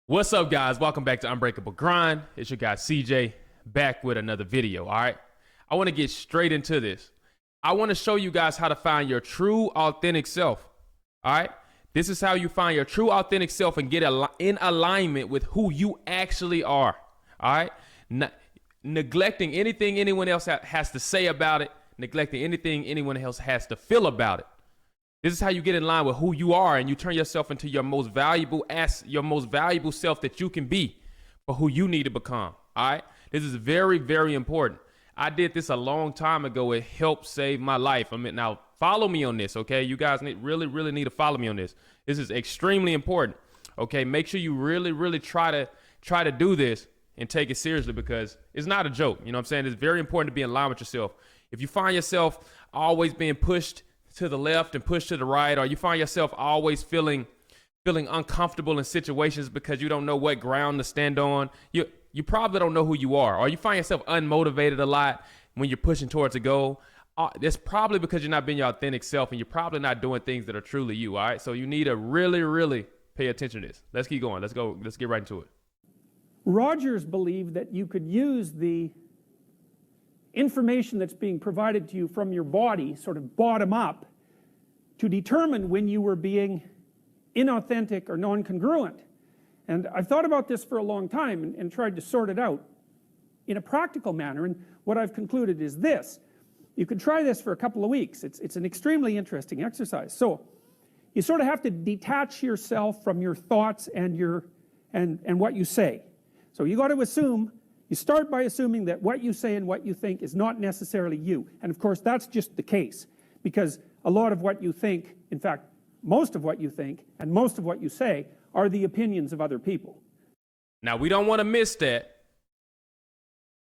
What's up, guys? Welcome back to Unbreakable Grind. It's your guy CJ back with another video. All right, I want to get straight into this. I want to show you guys how to find your true authentic self. All right, this is how you find your true authentic self and get in alignment with who you actually are. All right, neglecting anything anyone else has to say about it, neglecting anything anyone else has to feel about it. This is how you get in line with who you are, and you turn yourself into your most valuable self that you can be for who you need to become. All right. This is very, very important. I did this a long time ago. It helped save my life. Now follow me on this. Okay. You guys really need to follow me on this. This is extremely important. Okay. Make sure you really try to do this and take it seriously, because it's not a joke. You know what I'm saying? It's very important to be in line with yourself. If you find yourself always being pushed to the left and push to the right, or you find yourself always feeling uncomfortable in situations because you don't know what ground to stand on, you probably don't know who you are. Or you find yourself unmotivated a lot when you're pushing towards a goal. That's probably because you're not being your authentic self, and you're probably not doing things that are truly you. All right, so you need to really pay attention to this. Let's keep going. Let's get right into it. Rogers believed that you could use the information that's being provided to you from your body, sort of bottom up, to determine when you were being inauthentic or non-congruent. And I've thought about this for a long time and tried to sort it out in a practical manner, and what I've concluded is this. You could try this for a couple of weeks. It's an extremely interesting exercise. So you sort of have to detach yourself from your thoughts and what you say. So you got to assume. You start by assuming that what you say and what you think is not necessarily you. And of course, that's just the case, because a lot of what you think, in fact, most of what you think and most of what you say, are the opinions of other people. Now, we don't want to miss that.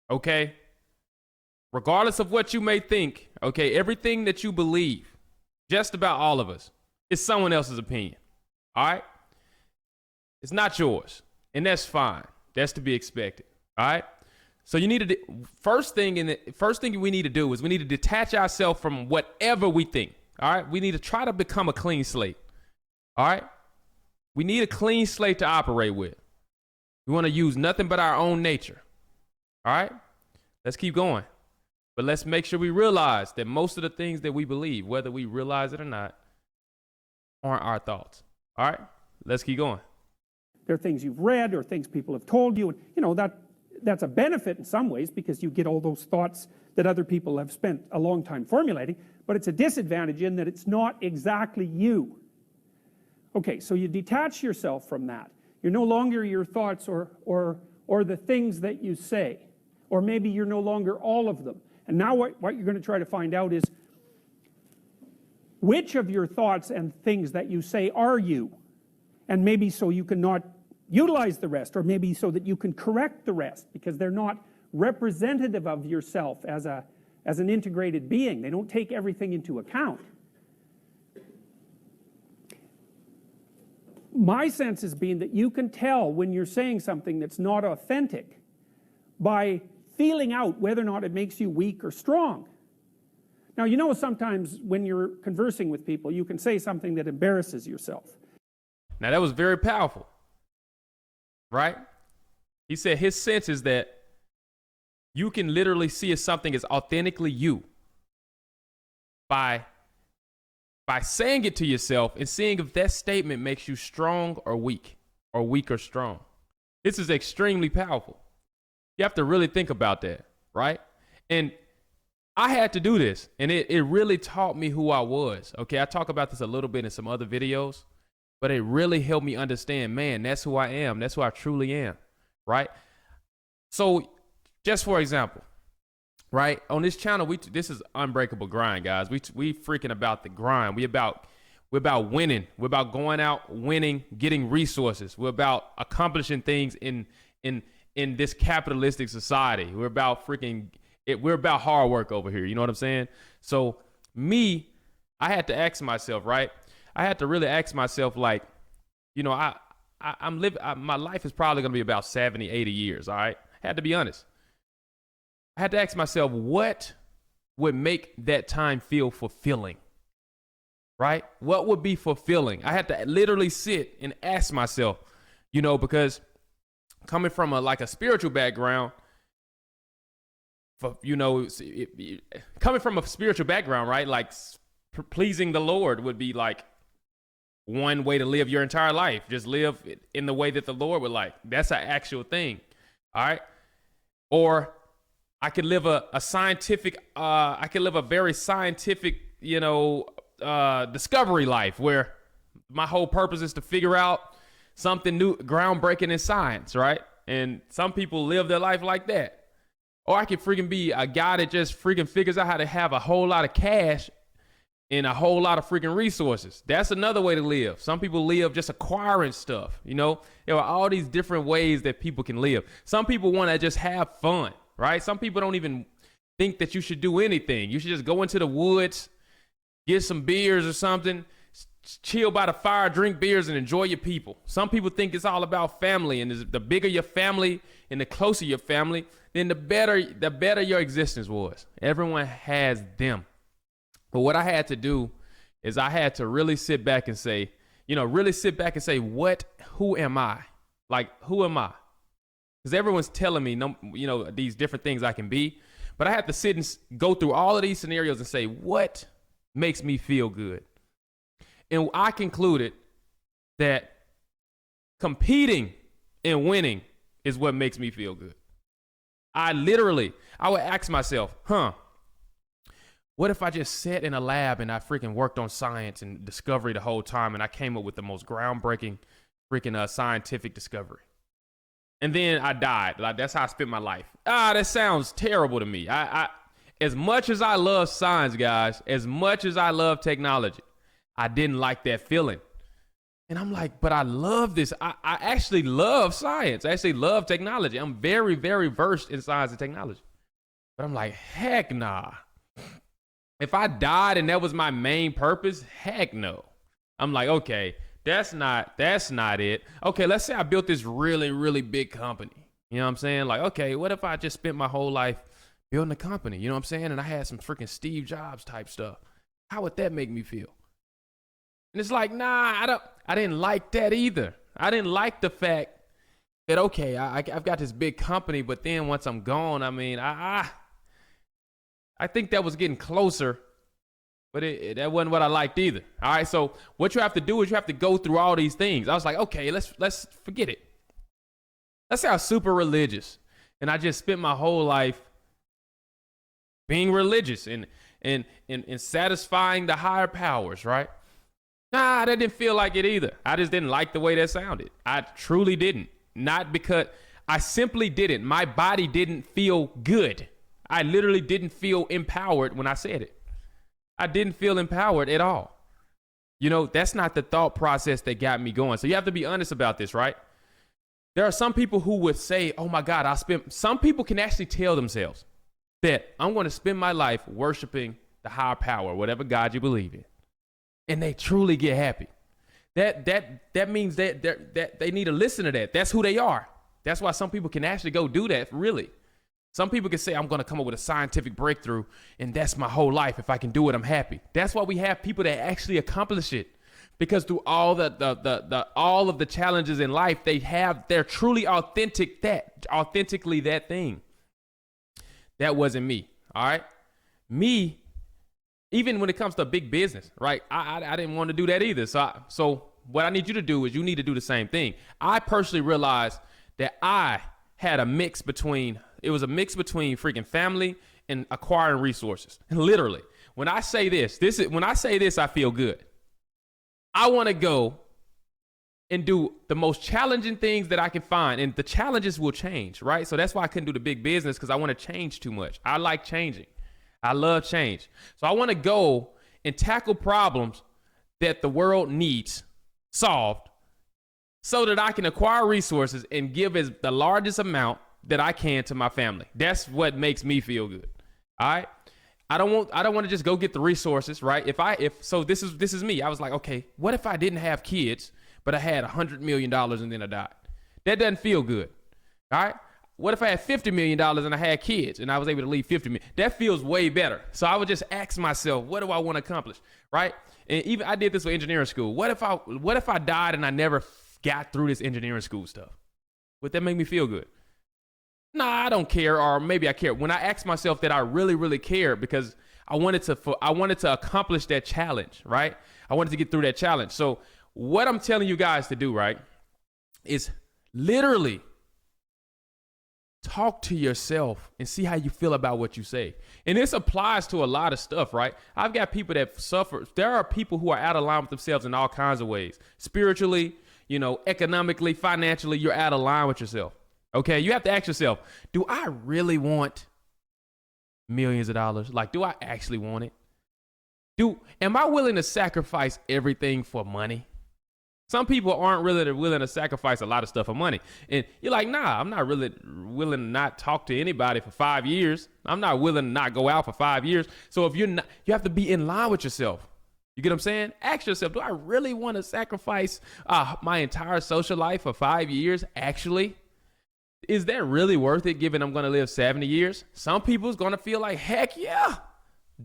Okay? Regardless of what you may think, okay, everything that you believe, just about all of us, is someone else's opinion. All right? It's not yours. And that's fine. That's to be expected. All right. So you need to first thing we need to do is we need to detach ourselves from whatever we think. All right. We need to try to become a clean slate. All right. We need a clean slate to operate with. We want to use nothing but our own nature. All right. Let's keep going. But let's make sure we realize that most of the things that we believe, whether we realize it or not, aren't our thoughts. All right. Let's keep going. There are things you've read or things people have told you, and you know that's a benefit in some ways, because you get all those thoughts that other people have spent a long time formulating, but it's a disadvantage in that it's not exactly you. Okay, so you detach yourself from that. You're no longer your thoughts or the things that you say, or maybe you're no longer all of them. And now what you're going to try to find out is which of your thoughts and things that you say are you, and maybe so you can not utilize the rest, or maybe so that you can correct the rest, because they're not representative of yourself as an integrated being. They don't take everything into account. My sense has been that you can tell when you're saying something that's not authentic by feeling out whether or not it makes you weak or strong. Now, you know, sometimes when you're conversing with people, you can say something that embarrasses yourself. Now, that was very powerful. Right? He said his sense is that you can literally see if something is authentically you by saying it to yourself and seeing if that statement makes you strong or weak or strong. This is extremely powerful. You have to really think about that, right? And I had to do this, and it really taught me who I was. Okay, I talk about this a little bit in some other videos, but it really helped me understand, man, that's who I am. That's who I truly am, right? So just for example, right, on this channel, this is Unbreakable Grind, guys. We freaking about the grind. We're about winning. We're about going out, winning, getting resources. We're about accomplishing things in this capitalistic society. We're about hard work over here. You know what I'm saying? So I had to ask myself, right? I had to really ask myself, like, you know, I'm living, my life is probably going to be about 70, 80 years. All right. I had to be honest. I had to ask myself, what would make that time feel fulfilling? Right? What would be fulfilling? I had to literally sit and ask myself, because coming from a spiritual background, coming from a spiritual background, right? Like pleasing the Lord would be like one way to live your entire life. Just live in the way that the Lord would like. That's an actual thing. All right. Or I could live a very scientific, discovery life where my whole purpose is to figure out something new, groundbreaking in science, right? And some people live their life like that. Or I could freaking be a guy that just freaking figures out how to have a whole lot of cash and a whole lot of freaking resources. That's another way to live. Some people live just acquiring stuff, There are all these different ways that people can live. Some people want to just have fun, right? Some people don't even think that you should do anything. You should just go into the woods, get some beers or something, chill by the fire, drink beers, and enjoy your people. Some people think it's all about family, and the bigger your family and the closer your family, then the better your existence was. Everyone has them. But what I had to do is I had to really sit back and say, who am I? Like, who am I? Because everyone's telling me, these different things I can be, but I have to sit and go through all of these scenarios and say, what makes me feel good? And I concluded that competing and winning is what makes me feel good. I would ask myself, what if I just sat in a lab and I freaking worked on science and discovery the whole time and I came up with the most groundbreaking freaking scientific discovery? And then I died. Like, that's how I spent my life. That sounds terrible to me. I as much as I love science, guys, as much as I love technology, I didn't like that feeling. And I'm like, but I love this. I actually love science. I actually love technology. I'm very, very versed in science and technology. But I'm like, heck nah. If I died and that was my main purpose, heck no. I'm like, okay, that's not it. Okay, let's say I built this really, really big company. You know what I'm saying? Like, okay, what if I just spent my whole life building a company? You know what I'm saying? And I had some freaking Steve Jobs type stuff. How would that make me feel? And it's like, nah, I didn't like that either. I didn't like the fact that, okay, I've got this big company, but then once I'm gone, I mean, I think that was getting closer, but that wasn't what I liked either. All right, so what you have to do is you have to go through all these things. I was like, okay, let's forget it. Let's say I was super religious, and I just spent my whole life being religious and satisfying the higher powers, right? Nah, that didn't feel like it either. I just didn't like the way that sounded. I truly didn't. Not because I simply didn't. My body didn't feel good. I literally didn't feel empowered when I said it. I didn't feel empowered at all. That's not the thought process that got me going. So you have to be honest about this, right? There are some people who would say, oh my God, some people can actually tell themselves that I'm going to spend my life worshiping the higher power, whatever God you believe in. And they truly get happy. That means that they need to listen to that. That's who they are. That's why some people can actually go do that, really. Some people can say, I'm going to come up with a scientific breakthrough, and that's my whole life. If I can do it, I'm happy. That's why we have people that actually accomplish it. Because through all all of the challenges in life, they're truly authentically that thing. That wasn't me. All right. Me, even when it comes to big business, right? I didn't want to do that either. So what I need you to do is you need to do the same thing. I personally realized that I had a mix between freaking family and acquiring resources. And literally, when I say this, I feel good. I want to go and do the most challenging things that I can find. And the challenges will change, right? So that's why I couldn't do the big business, because I want to change too much. I like changing. I love change. So I want to go and tackle problems that the world needs solved so that I can acquire resources and give as the largest amount that I can to my family. That's what makes me feel good. All right. I don't want to just go get the resources, right? So this is me. I was like, okay, what if I didn't have kids, but I had $100 million and then I died? That doesn't feel good. All right. What if I had $50 million and I had kids and I was able to leave $50 million? That feels way better. So I would just ask myself, what do I want to accomplish? Right. And even I did this with engineering school. What if I died and I never got through this engineering school stuff. Would that make me feel good? Nah, I don't care, or maybe I care. When I asked myself that, I really, really cared because I wanted to accomplish that challenge, right? I wanted to get through that challenge. So what I'm telling you guys to do, right, is literally talk to yourself and see how you feel about what you say. And this applies to a lot of stuff, right? I've got people that suffer. There are people who are out of line with themselves in all kinds of ways. Spiritually, economically, financially, you're out of line with yourself. Okay, you have to ask yourself, do I really want millions of dollars? Like, do I actually want it? Am I willing to sacrifice everything for money? Some people aren't really willing to sacrifice a lot of stuff for money. And you're like, nah, I'm not really willing to not talk to anybody for 5 years. I'm not willing to not go out for 5 years. So if you're not, you have to be in line with yourself. You get what I'm saying? Ask yourself, do I really want to sacrifice my entire social life for 5 years? Actually, is that really worth it given I'm going to live 70 years? Some people's going to feel like, heck yeah,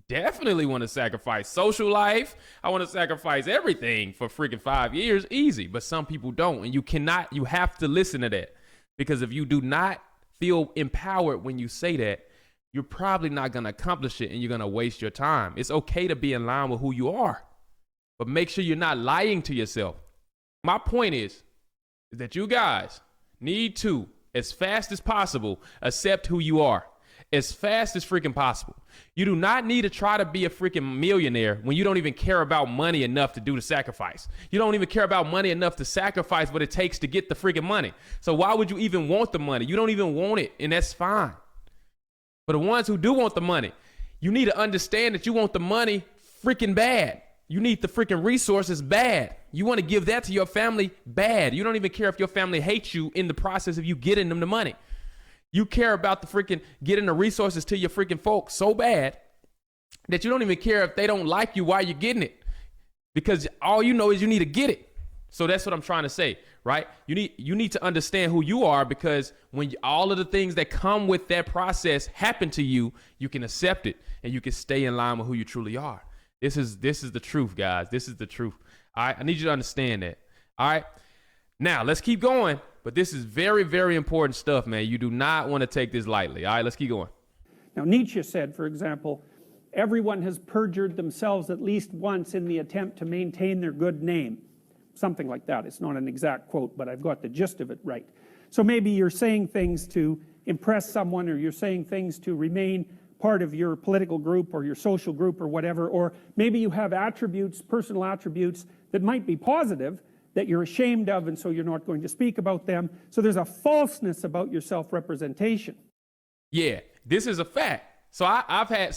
definitely want to sacrifice social life. I want to sacrifice everything for freaking 5 years. Easy. But some people don't. And you have to listen to that, because if you do not feel empowered when you say that, you're probably not going to accomplish it and you're going to waste your time. It's okay to be in line with who you are, but make sure you're not lying to yourself. My point is that you guys need to, as fast as possible, accept who you are. As fast as freaking possible. You do not need to try to be a freaking millionaire when you don't even care about money enough to do the sacrifice. You don't even care about money enough to sacrifice what it takes to get the freaking money. So why would you even want the money? You don't even want it, and that's fine. For the ones who do want the money, you need to understand that you want the money freaking bad. You need the freaking resources bad. You want to give that to your family bad. You don't even care if your family hates you in the process of you getting them the money. You care about the freaking getting the resources to your freaking folks so bad that you don't even care if they don't like you while you're getting it, because all you know is you need to get it. So that's what I'm trying to say, right? You need to understand who you are, because when all of the things that come with that process happen to you, you can accept it and you can stay in line with who you truly are. This is the truth, guys. This is the truth. All right. I need you to understand that. All right. Now let's keep going. But this is very, very important stuff, man. You do not want to take this lightly. All right, let's keep going. Now, Nietzsche said, for example, everyone has perjured themselves at least once in the attempt to maintain their good name. Something like that. It's not an exact quote, but I've got the gist of it right. So maybe you're saying things to impress someone, or you're saying things to remain part of your political group or your social group or whatever, or maybe you have attributes, personal attributes that might be positive, that you're ashamed of, and so you're not going to speak about them. So there's a falseness about your self-representation. Yeah, this is a fact. So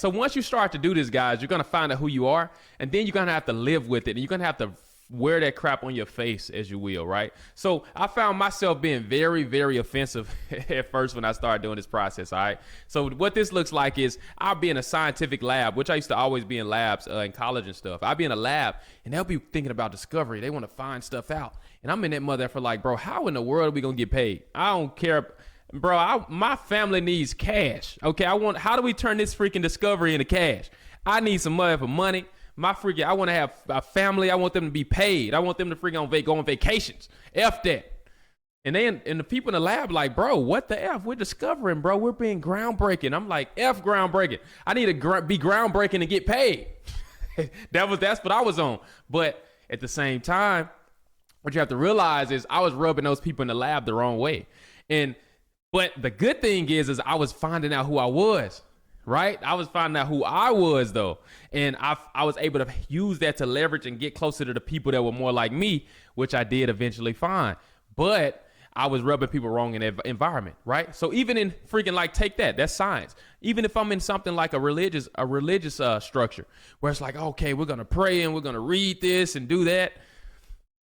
once you start to do this, guys, you're going to find out who you are, and then you're going to have to live with it, and you're going to have to wear that crap on your face, as you will, right? So I found myself being very, very offensive at first when I started doing this process, all right? So what this looks like is I'll be in a scientific lab, which I used to always be in labs in college and stuff. I'll be in a lab, and they'll be thinking about discovery. They want to find stuff out. And I'm in that mother for like, bro, how in the world are we going to get paid? I don't care. Bro, my family needs cash, okay? How do we turn this freaking discovery into cash? I need some money for money. I want to have a family. I want them to be paid. I want them to freaking go on vacations. F that. And the people in the lab like, bro, what the F? We're discovering, bro. We're being groundbreaking. I'm like, F groundbreaking. I need to be groundbreaking and get paid. That's what I was on. But at the same time, what you have to realize is I was rubbing those people in the lab the wrong way. But the good thing is I was finding out who I was. Right? I was finding out who I was, though. And I was able to use that to leverage and get closer to the people that were more like me, which I did eventually find. But I was rubbing people wrong in that environment, right? So even in freaking take that's science. Even if I'm in something like a religious structure where it's like, okay, we're going to pray and we're going to read this and do that.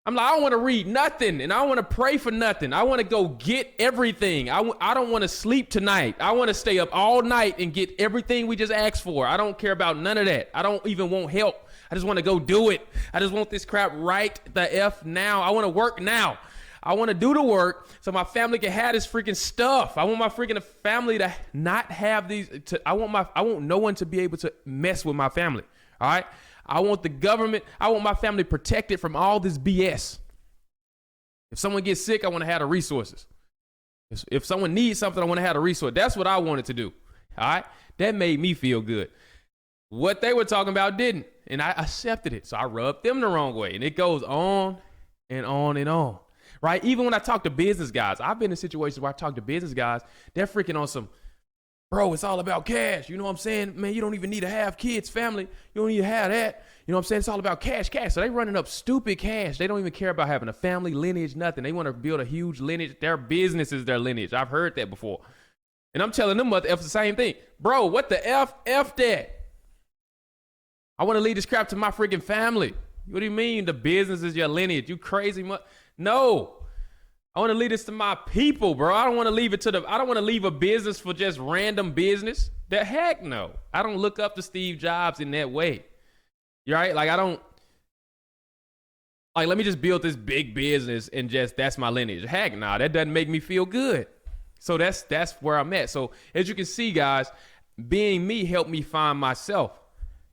I'm like, I don't want to read nothing, and I don't want to pray for nothing. I want to go get everything. I don't want to sleep tonight. I want to stay up all night and get everything we just asked for. I don't care about none of that. I don't even want help. I just want to go do it. I just want this crap right the F now. I want to work now. I want to do the work so my family can have this freaking stuff. I want my freaking family to not have these. I want no one to be able to mess with my family. All right. I want the government, I want my family protected from all this BS. If someone gets sick, I want to have the resources. If someone needs something, I want to have the resource. That's what I wanted to do. All right. That made me feel good. What they were talking about didn't. And I accepted it. So I rubbed them the wrong way. And it goes on and on and on. Right? Even when I talk to business guys, I've been in situations where I talk to business guys, they're freaking on some, bro, it's all about cash. You know what I'm saying? Man, you don't even need to have kids, family. You don't need to have that. You know what I'm saying? It's all about cash. So they running up stupid cash. They don't even care about having a family, lineage, nothing. They want to build a huge lineage. Their business is their lineage. I've heard that before. And I'm telling them what the F the same thing. Bro, what the F? F that. I want to leave this crap to my freaking family. What do you mean the business is your lineage? You crazy? No. I want to leave this to my people, bro. I don't want to leave it to I don't want to leave a business for just random business. The heck no. I don't look up to Steve Jobs in that way. You're right? Like, I don't, like, let me just build this big business and just, that's my lineage. Heck nah, that doesn't make me feel good. So that's where I'm at. So as you can see, guys, being me helped me find myself.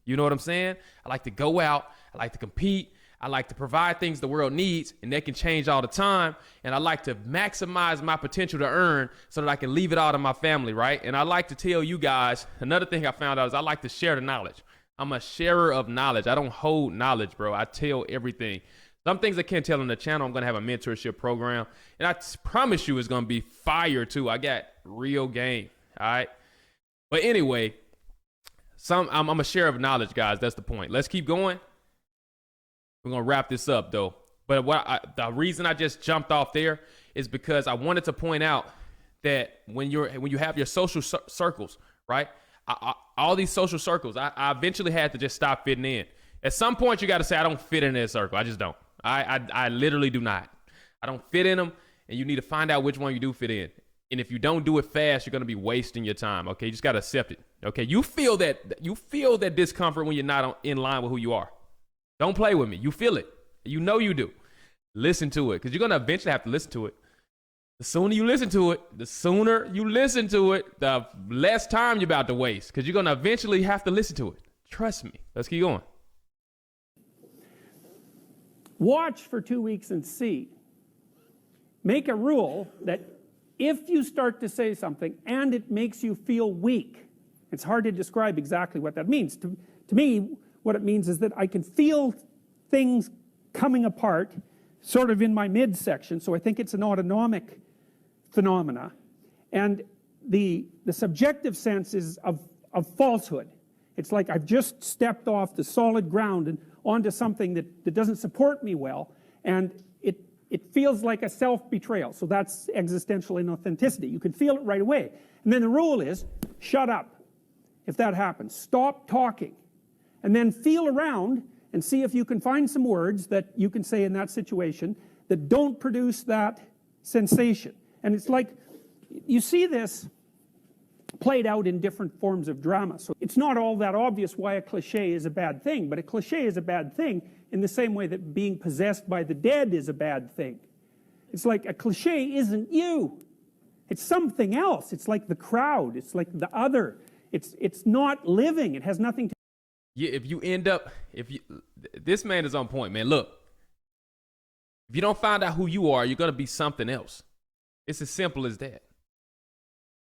You know what I'm saying? I like to go out. I like to compete. I like to provide things the world needs, and they can change all the time. And I like to maximize my potential to earn so that I can leave it all to my family, right? And I like to tell you guys, another thing I found out is I like to share the knowledge. I'm a sharer of knowledge. I don't hold knowledge, bro. I tell everything. Some things I can't tell on the channel. I'm going to have a mentorship program. And I promise you it's going to be fire too. I got real game. All right. But anyway, I'm a share of knowledge, guys. That's the point. Let's keep going. We're going to wrap this up though. But the reason I just jumped off there is because I wanted to point out that when you have your social circles, right? All these social circles, I eventually had to just stop fitting in. At some point, you got to say, I don't fit in that circle. I just don't. I literally do not. I don't fit in them, and you need to find out which one you do fit in. And if you don't do it fast, you're going to be wasting your time, okay? You just got to accept it, okay? You feel that discomfort when you're not in line with who you are. Don't play with me. You feel it. You know you do. Listen to it, because you're going to eventually have to listen to it. The sooner you listen to it, the less time you're about to waste, because you're going to eventually have to listen to it. Trust me. Let's keep going. Watch for 2 weeks and see. Make a rule that if you start to say something and it makes you feel weak, it's hard to describe exactly what that means. To me, what it means is that I can feel things coming apart sort of in my midsection, so I think it's an autonomic phenomena, and the subjective sense is of falsehood. It's like I've just stepped off the solid ground and onto something that doesn't support me well, and it feels like a self-betrayal. So that's existential inauthenticity. You can feel it right away. And then the rule is shut up if that happens. Stop talking, and then feel around and see if you can find some words that you can say in that situation that don't produce that sensation. And it's like, you see this played out in different forms of drama. So it's not all that obvious why a cliche is a bad thing, but a cliche is a bad thing in the same way that being possessed by the dead is a bad thing. It's like a cliche isn't you. It's something else. It's like the crowd. It's like the other. It's not living. It has nothing to. Yeah, this man is on point, man. Look, if you don't find out who you are, you're going to be something else. It's as simple as that.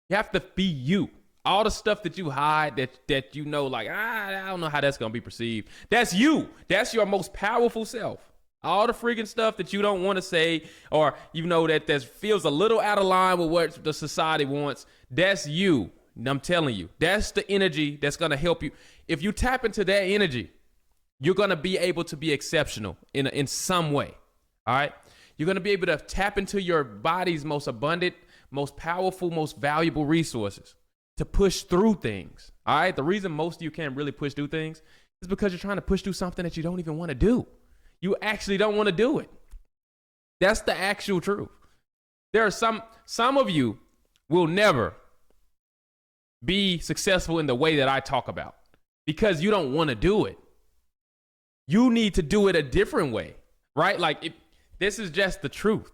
You have to be you. All the stuff that you hide that you know, like, I don't know how that's going to be perceived. That's you. That's your most powerful self. All the freaking stuff that you don't want to say, or you know that feels a little out of line with what the society wants, that's you. And I'm telling you, that's the energy that's going to help you. If you tap into that energy, you're going to be able to be exceptional in some way. All right? You're going to be able to tap into your body's most abundant, most powerful, most valuable resources to push through things. All right? The reason most of you can't really push through things is because you're trying to push through something that you don't even want to do. You actually don't want to do it. That's the actual truth. There are some of you will never be successful in the way that I talk about because you don't want to do it. You need to do it a different way, right? Like, this is just the truth,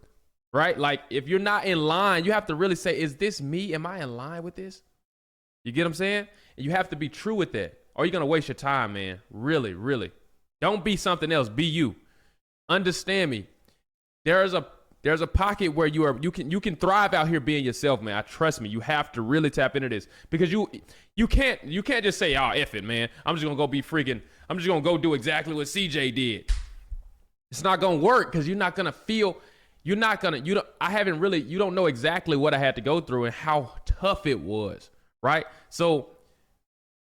right? Like, if you're not in line, you have to really say, is this me? Am I in line with this? You get what I'm saying? And you have to be true with that, or you're going to waste your time, man. Really, really. Don't be something else. Be you. Understand me. There is a There's a pocket where you can thrive out here being yourself, man. Trust me. You have to really tap into this because you can't just say, oh, F it, man. I'm just gonna go do exactly what CJ did. It's not gonna work because you don't know exactly what I had to go through and how tough it was, right? So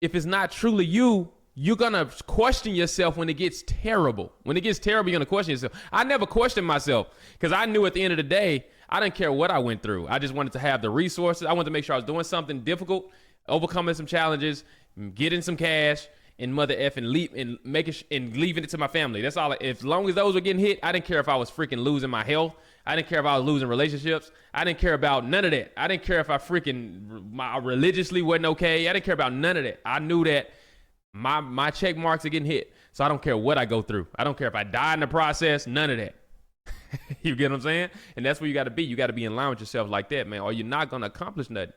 if it's not truly you, you're gonna question yourself when it gets terrible. When it gets terrible, you're gonna question yourself. I never questioned myself because I knew at the end of the day, I didn't care what I went through. I just wanted to have the resources. I wanted to make sure I was doing something difficult, overcoming some challenges, getting some cash, and mother effing leaving it to my family. That's all. As long as those were getting hit, I didn't care if I was freaking losing my health. I didn't care if I was losing relationships. I didn't care about none of that. I didn't care if my religiously wasn't okay. I didn't care about none of that. I knew that my check marks are getting hit. So I don't care what I go through. I don't care if I die in the process, none of that. You get what I'm saying? And that's where you got to be. You got to be in line with yourself like that, man, or you're not going to accomplish nothing.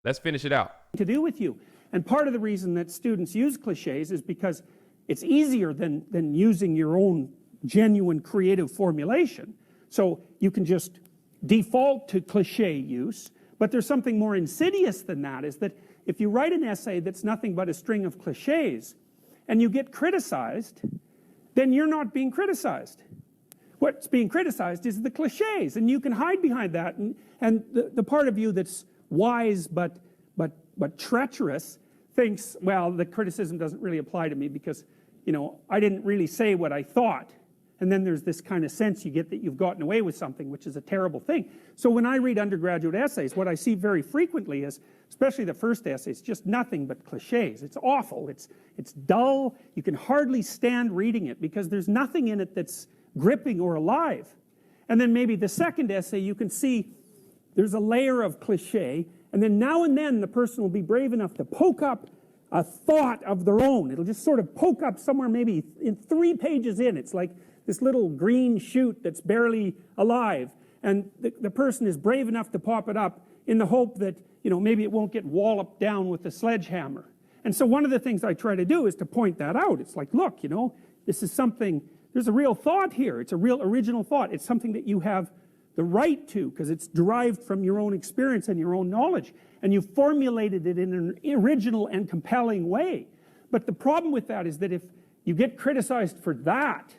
Let's finish it out. To do with you. And part of the reason that students use cliches is because it's easier than using your own genuine creative formulation. So you can just default to cliche use, but there's something more insidious than that, is that if you write an essay that's nothing but a string of cliches and you get criticized, then you're not being criticized. What's being criticized is the cliches, and you can hide behind that. And the part of you that's wise but treacherous thinks, well, the criticism doesn't really apply to me because, I didn't really say what I thought. And then there's this kind of sense you get that you've gotten away with something, which is a terrible thing. So when I read undergraduate essays, what I see very frequently is, especially the first essay, it's just nothing but cliches. It's awful. It's dull. You can hardly stand reading it because there's nothing in it that's gripping or alive. And then maybe the second essay, you can see there's a layer of cliche, and then now and then the person will be brave enough to poke up a thought of their own. It'll just sort of poke up somewhere maybe in 3 pages in. It's like this little green shoot that's barely alive, and the person is brave enough to pop it up in the hope that maybe it won't get walloped down with a sledgehammer. And so one of the things I try to do is to point that out. It's like, look, this is something, there's a real thought here. It's a real original thought. It's something that you have the right to because it's derived from your own experience and your own knowledge, and you formulated it in an original and compelling way. But the problem with that is that if you get criticized for that,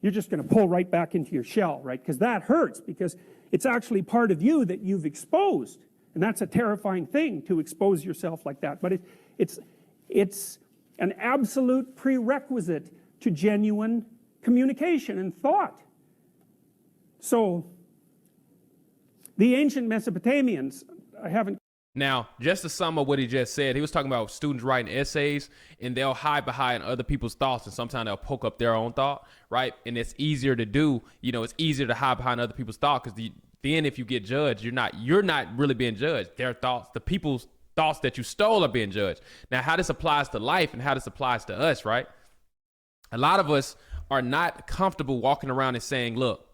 you're just going to pull right back into your shell, right? Because that hurts, because it's actually part of you that you've exposed. And that's a terrifying thing, to expose yourself like that. But it's an absolute prerequisite to genuine communication and thought. So the ancient Mesopotamians, I haven't... Now, just to sum up what he just said, he was talking about students writing essays, and they'll hide behind other people's thoughts, and sometimes they'll poke up their own thought, right? And it's easier to do, it's easier to hide behind other people's thought, because then if you get judged, you're not really being judged. Their thoughts, the people's thoughts that you stole are being judged. Now, how this applies to life and how this applies to us, right? A lot of us are not comfortable walking around and saying, look,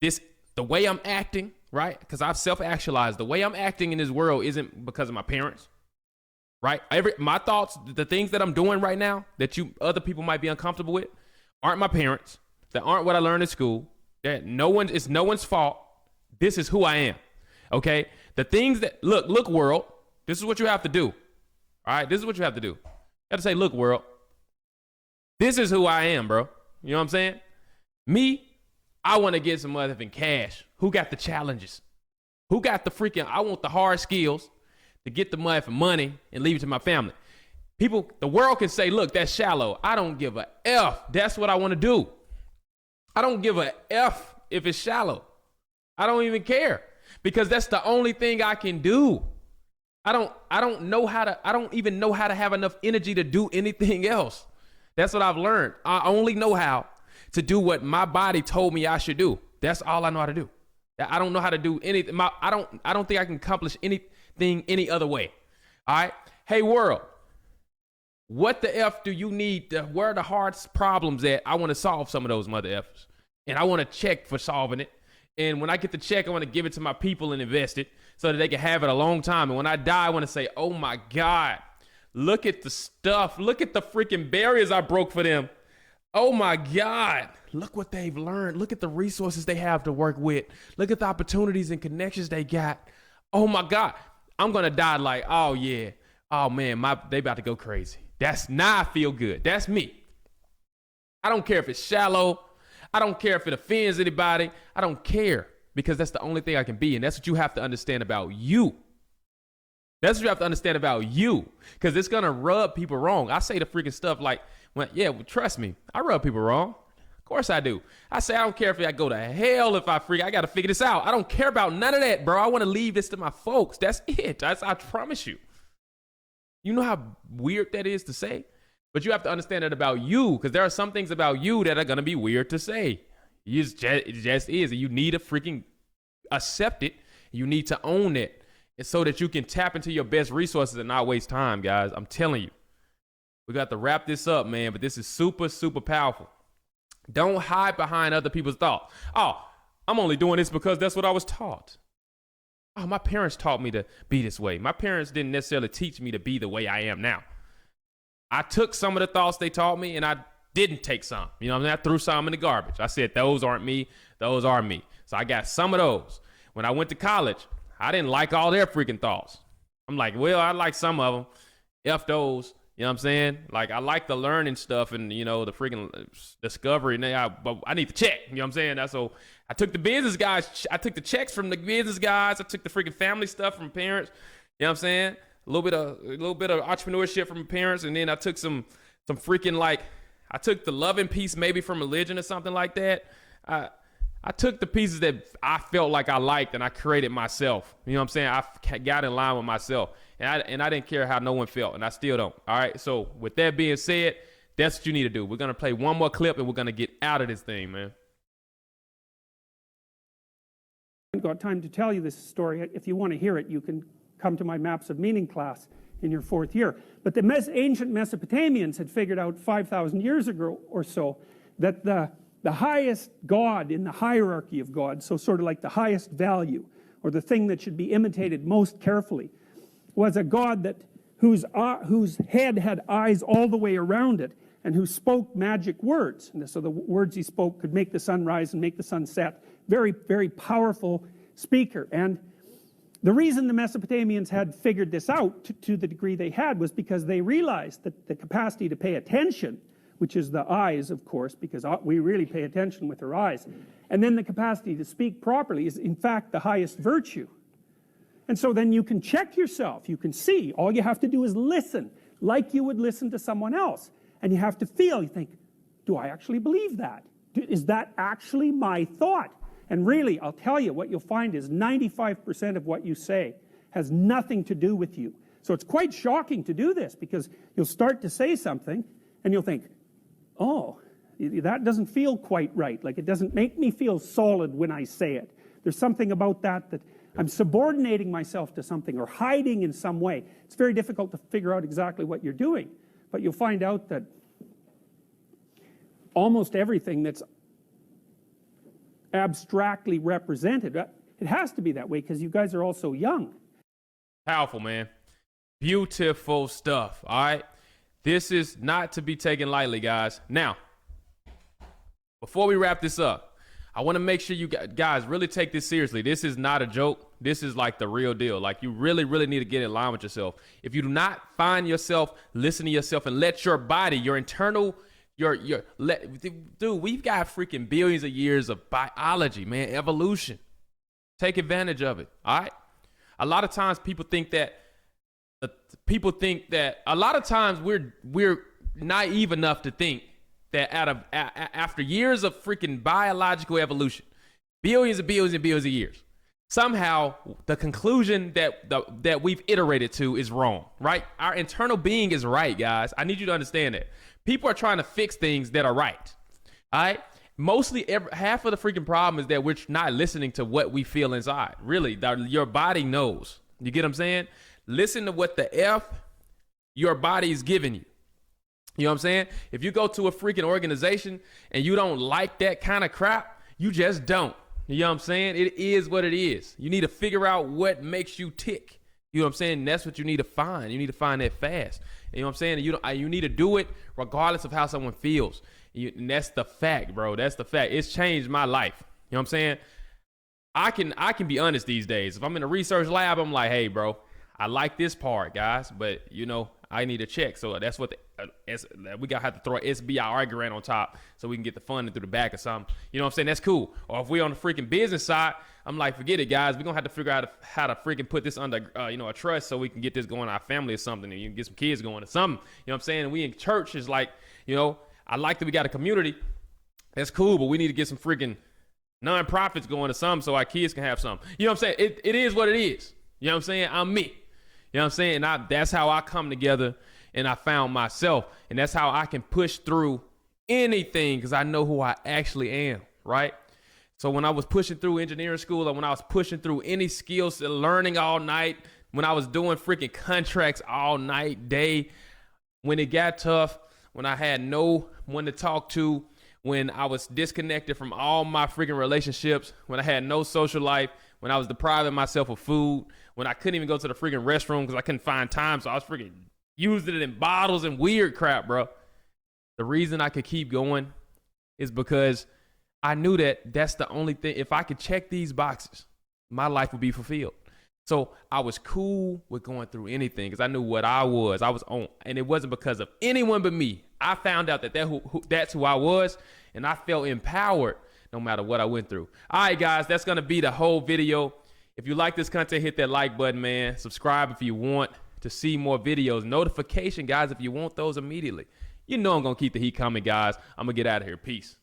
the way I'm acting, right? Because I've self-actualized. The way I'm acting in this world isn't because of my parents, right? My thoughts, the things that I'm doing right now that other people might be uncomfortable with, aren't my parents. That aren't what I learned in school. That it's no one's fault. This is who I am. Okay? The things that look, world. This is what you have to do. All right? This is what you have to do. You have to say, look, world. This is who I am, bro. You know what I'm saying? Me, I want to get some motherfucking cash. Who got the challenges? Who got I want the hard skills to get the motherfucking money and leave it to my family. The world can say, look, that's shallow. I don't give a F. That's what I want to do. I don't give a F if it's shallow. I don't even care because that's the only thing I can do. I don't even know how to have enough energy to do anything else. That's what I've learned. I only know how to do what my body told me I should do. That's all I know how to do. I don't know how to do anything. I don't think I can accomplish anything any other way. All right. Hey, world, what the F do you need? Where are the hard problems at? I want to solve some of those mother F's. And I want to check for solving it. And when I get the check, I want to give it to my people and invest it so that they can have it a long time. And when I die, I want to say, oh my God, look at the stuff. Look at the freaking barriers I broke for them. Oh my God. Look what they've learned. Look at the resources they have to work with. Look at the opportunities and connections they got. Oh my God. I'm going to die like, oh yeah. Oh man, they about to go crazy. Now I feel good. That's me. I don't care if it's shallow. I don't care if it offends anybody. I don't care, because that's the only thing I can be. And that's what you have to understand about you. That's what you have to understand about you, because it's going to rub people wrong. I say the freaking stuff like, trust me, I rub people wrong. Of course I do. I say, I don't care if I go to hell if I got to figure this out. I don't care about none of that, bro. I want to leave this to my folks. That's it. I promise you. You know how weird that is to say? But you have to understand that about you, because there are some things about you that are going to be weird to say. It just is. And you need to freaking accept it. You need to own it. And so that you can tap into your best resources and not waste time, guys. I'm telling you. We got to wrap this up, man. But this is super, super powerful. Don't hide behind other people's thoughts. Oh, I'm only doing this because that's what I was taught. Oh, my parents taught me to be this way. My parents didn't necessarily teach me to be the way I am now. I took some of the thoughts they taught me and I didn't take some. You know what I mean? I threw some in the garbage. I said, those aren't me. Those are me. So I got some of those. When I went to college, I didn't like all their freaking thoughts. I'm like, well, I like some of them. F those. You know what I'm saying? Like, I like the learning stuff and, the freaking discovery. But I need to check. You know what I'm saying? So I took the business guys. I took the checks from the business guys. I took the freaking family stuff from parents. You know what I'm saying? A little bit of entrepreneurship from parents. And then I took some freaking, like, I took the loving piece maybe from religion or something like that. I took the pieces that I felt like I liked and I created myself. You know what I'm saying? I got in line with myself. And I didn't care how no one felt, and I still don't. All right. So with that being said, that's what you need to do. We're going to play one more clip and we're going to get out of this thing, man. I haven't got time to tell you this story. If you want to hear it, you can come to my Maps of Meaning class in your 4th year. But the ancient Mesopotamians had figured out 5,000 years ago or so that the highest god in the hierarchy of gods, so sort of like the highest value, or the thing that should be imitated most carefully, was a god whose head had eyes all the way around it, and who spoke magic words. And so the words he spoke could make the sun rise and make the sun set. Very, very powerful speaker. And the reason the Mesopotamians had figured this out to the degree they had was because they realized that the capacity to pay attention, which is the eyes, of course, because we really pay attention with our eyes, and then the capacity to speak properly is in fact the highest virtue. And so then you can check yourself. You can see. All you have to do is listen, like you would listen to someone else. And you have to feel. You think, do I actually believe that? Is that actually my thought? And really, I'll tell you, what you'll find is 95% of what you say has nothing to do with you. So it's quite shocking to do this, because you'll start to say something and you'll think, oh, that doesn't feel quite right. Like, it doesn't make me feel solid when I say it. There's something about that I'm subordinating myself to something or hiding in some way. It's very difficult to figure out exactly what you're doing. But you'll find out that almost everything that's abstractly represented, it has to be that way because you guys are all so young. Powerful, man. Beautiful stuff, all right? This is not to be taken lightly, guys. Now, before we wrap this up, I want to make sure you guys really take this seriously. This is not a joke. This is like the real deal. Like, you really, really need to get in line with yourself. If you do not find yourself, listen to yourself and let your body, your internal, dude, we've got freaking billions of years of biology, man, evolution. Take advantage of it, all right? A lot of times people think that a lot of times we're naive enough to think that after years of freaking biological evolution, billions and billions and billions of years, somehow the conclusion that we've iterated to is wrong, right? Our internal being is right, guys. I need you to understand that. People are trying to fix things that are right, all right? Mostly half of the freaking problem is that we're not listening to what we feel inside. Really, your body knows. You get what I'm saying? Listen to what the F your body is giving you. You know what I'm saying? If you go to a freaking organization and you don't like that kind of crap, you just don't. You know what I'm saying? It is what it is. You need to figure out what makes you tick. You know what I'm saying? That's what you need to find. You need to find that fast. You know what I'm saying? You need to do it regardless of how someone feels. And that's the fact, bro. That's the fact. It's changed my life. You know what I'm saying? I can be honest these days. If I'm in a research lab, I'm like, hey, bro, I like this part, guys, but I need a check. So that's what we gotta have to throw SBIR grant on top so we can get the funding through the back or something. You know what I'm saying? That's cool. Or if we on the freaking business side, I'm like, forget it, guys. We're gonna have to figure out how to freaking put this under a trust so we can get this going in our family or something, and you can get some kids going or something. You know what I'm saying? And we in church is like, I like that we got a community. That's cool, but we need to get some freaking nonprofits going or something so our kids can have something. You know what I'm saying? It is what it is. You know what I'm saying? I'm me. You know what I'm saying? And that's how I come together and I found myself. And that's how I can push through anything because I know who I actually am, right? So when I was pushing through engineering school, or when I was pushing through any skills, learning all night, when I was doing freaking contracts all night, day, when it got tough, when I had no one to talk to, when I was disconnected from all my freaking relationships, when I had no social life, when I was depriving myself of food, when I couldn't even go to the freaking restroom because I couldn't find time, so I was freaking using it in bottles and weird crap, bro. The reason I could keep going is because I knew that that's the only thing. If I could check these boxes, my life would be fulfilled. So I was cool with going through anything because I knew what I was on, and it wasn't because of anyone but me. I found out that's who I was, and I felt empowered no matter what I went through. All right, guys, that's going to be the whole video. If you like this content, hit that like button, man. Subscribe if you want to see more videos. Notification, guys, if you want those immediately. I'm going to keep the heat coming, guys. I'm going to get out of here. Peace.